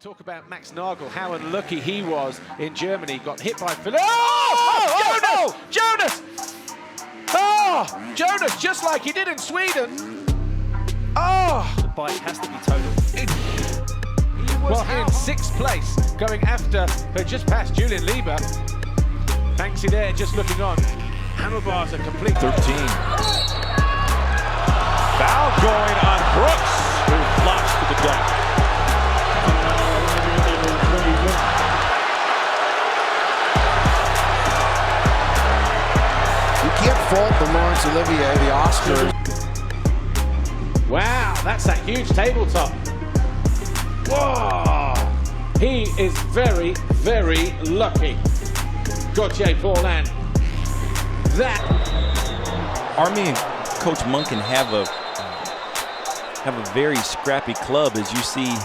Talk about Max Nagel, how unlucky he was in Germany. Got hit by Philip. Oh, Jonas! Oh, Jonas, just like he did in Sweden. Oh, the bike has to be total. He was in 6th place, going after, but just past Julian Lieber. Banksy there, just looking on. Handlebars are complete. 13. Foul going on Brooks, who flops to the deck. You can't fault the Laurence Olivier, the Oscar. Wow, that's that huge tabletop. Whoa! He is very, very lucky. Gauthier Paulin. That. Army and Coach Munkin have a very scrappy club, as you see.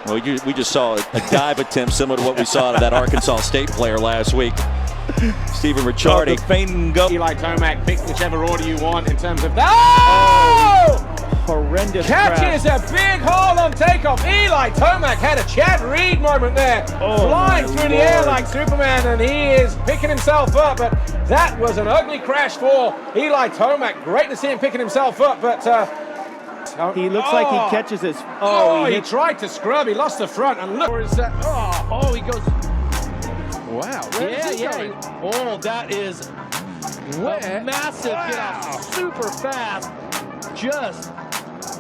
Well, we just saw a dive attempt similar to what we saw out of that Arkansas State player last week. Stephen Ricciardi. Eli Tomac, pick whichever order you want in terms of that. Oh! Horrendous catches a big haul on takeoff. Eli Tomac had a Chad Reed moment there, flying through the air like Superman, and he is picking himself up. But that was an ugly crash for Eli Tomac. Great to see him picking himself up, but he looks like he catches his. He tried to scrub. He lost the front, and look, he goes. Wow. Yeah. Oh, that is a massive get off, super fast. Just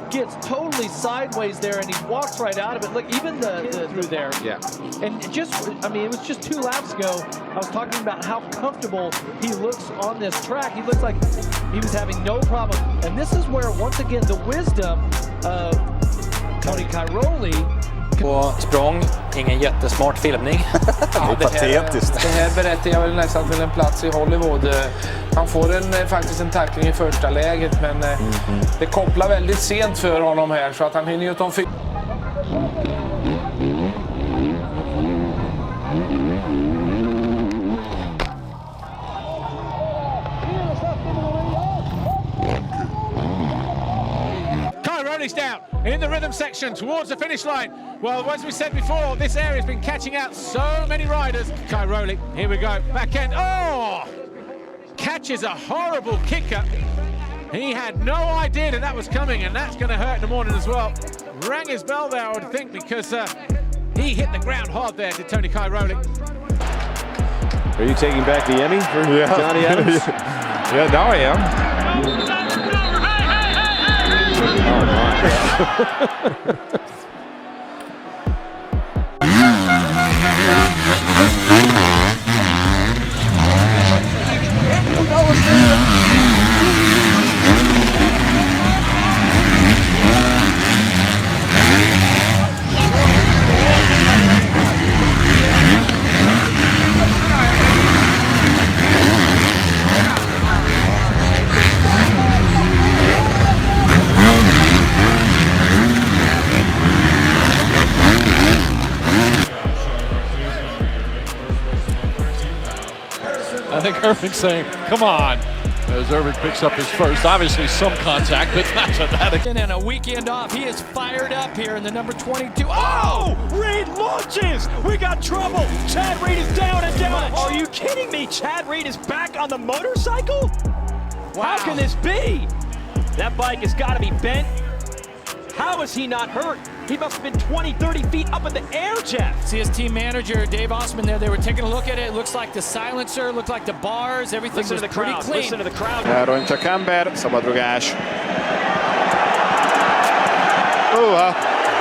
gets totally sideways there, and he walks right out of it. Look, even the through there. Yeah. And it was just 2 laps ago. I was talking about how comfortable he looks on this track. He looks like he was having no problem. And this is where, once again, the wisdom of Tony Cairoli. På språng, ingen jättesmart filmning. Patetiskt. Det här berättar jag väl nästan till en plats i Hollywood. Han får faktiskt en tackling i första läget, men det kopplar väldigt sent för honom här, så att han hinner ju ta fyra. Cairoli's down in the rhythm section towards the finish line. Well, as we said before, this area has been catching out so many riders. Cairoli, here we go, back end. Oh! Catches a horrible kicker. He had no idea that was coming, and that's going to hurt in the morning as well. Rang his bell there, I would think, because he hit the ground hard there, did Tony Cairoli. Are you taking back the Emmy for Johnny Adams? Yeah, now I am. Oh, my. I think Irving's saying, come on. As Irving picks up his first, obviously some contact, but not to that extent. And a weekend off. He is fired up here in the number 22. Oh! Reed launches! We got trouble! Chad Reed is down and down! Are you kidding me? Chad Reed is back on the motorcycle? Wow. How can this be? That bike has got to be bent. How is he not hurt? He must have been 20, 30 feet up in the air, Jeff. See his team manager, Dave Osman, there. They were taking a look at it. It looks like the silencer, looked like the bars, everything was pretty clean. Listen to the crowd. Áron csak ember, szabadrugás.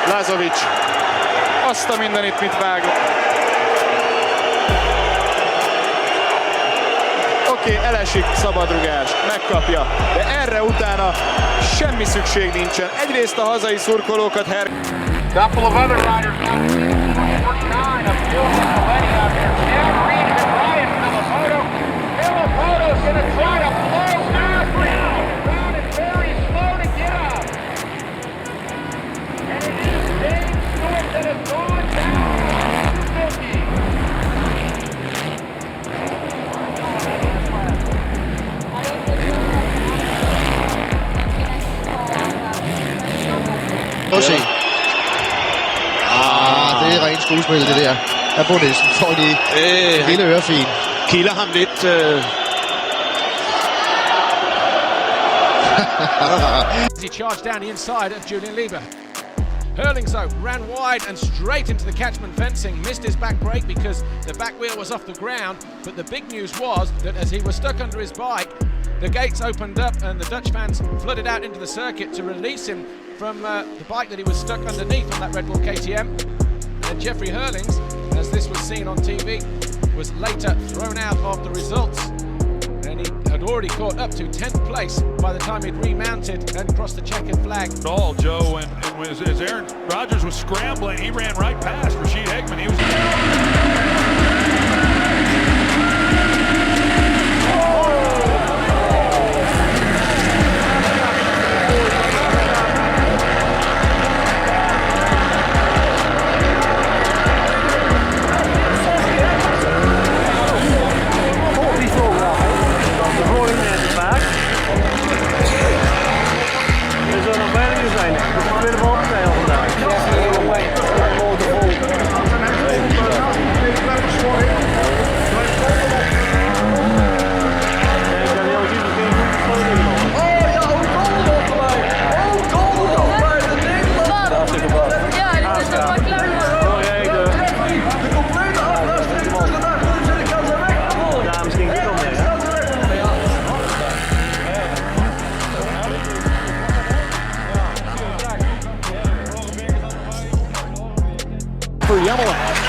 Lazovic. Azt a mindenit, mit vág. Oké, elesik, szabadrugás, megkapja. De erre utána semmi szükség nincsen. Egyrészt a hazai szurkolókat Couple of other riders now. 49 of Julian Millennium out here. Chad Reed and Ryan Filippoto. Filippoto's going to try to blow past Brown. Brown is very slow to get up. And it is Dave Stewart that has gone down. Suzuki. Pushing. det er rent skuespil, det der. Der på næsten får de hele ørefin. Kilder ham lidt. He charged down the inside of Julian Lieber. Hurling so ran wide and straight into the catchment fencing, missed his back brake because the back wheel was off the ground, but the big news was that as he was stuck under his bike, the gates opened up and the Dutch fans flooded out into the circuit to release him from the bike that he was stuck underneath on that Red Bull KTM. And Jeffrey Hurlings, as this was seen on TV, was later thrown out of the results. And he had already caught up to 10th place by the time he'd remounted and crossed the checkered flag. All Joe, and as Aaron Rodgers was scrambling, he ran right past Rashid Hickman. He was.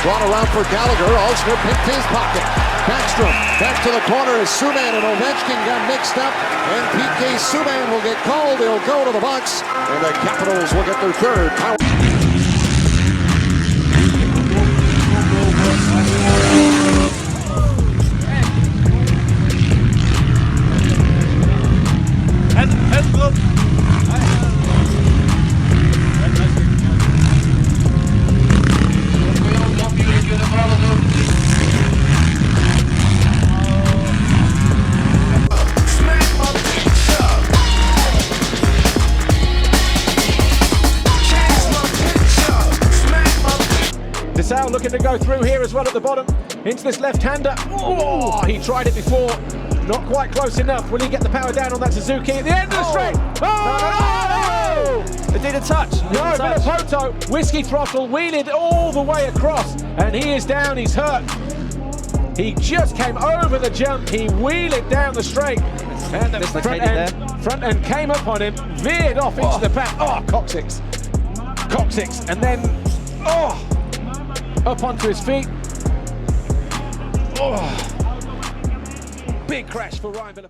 Brought around for Gallagher, Alsner picked his pocket. Backstrom, back to the corner as Subban and Ovechkin got mixed up, and PK Subban will get called. He'll go to the box, and the Capitals will get their third. Desau looking to go through here as well at the bottom into this left-hander. Oh, he tried it before, not quite close enough. Will he get the power down on that Suzuki at the end of the straight? Oh! It did a touch. No, a bit of Poto. Whiskey throttle, wheeled all the way across, and he is down, he's hurt. He just came over the jump, he wheeled it down the straight, and the front end came up on him, veered off into the pack. Oh, coccyx, and then, up onto his feet. Oh, big crash for Ryan Villa.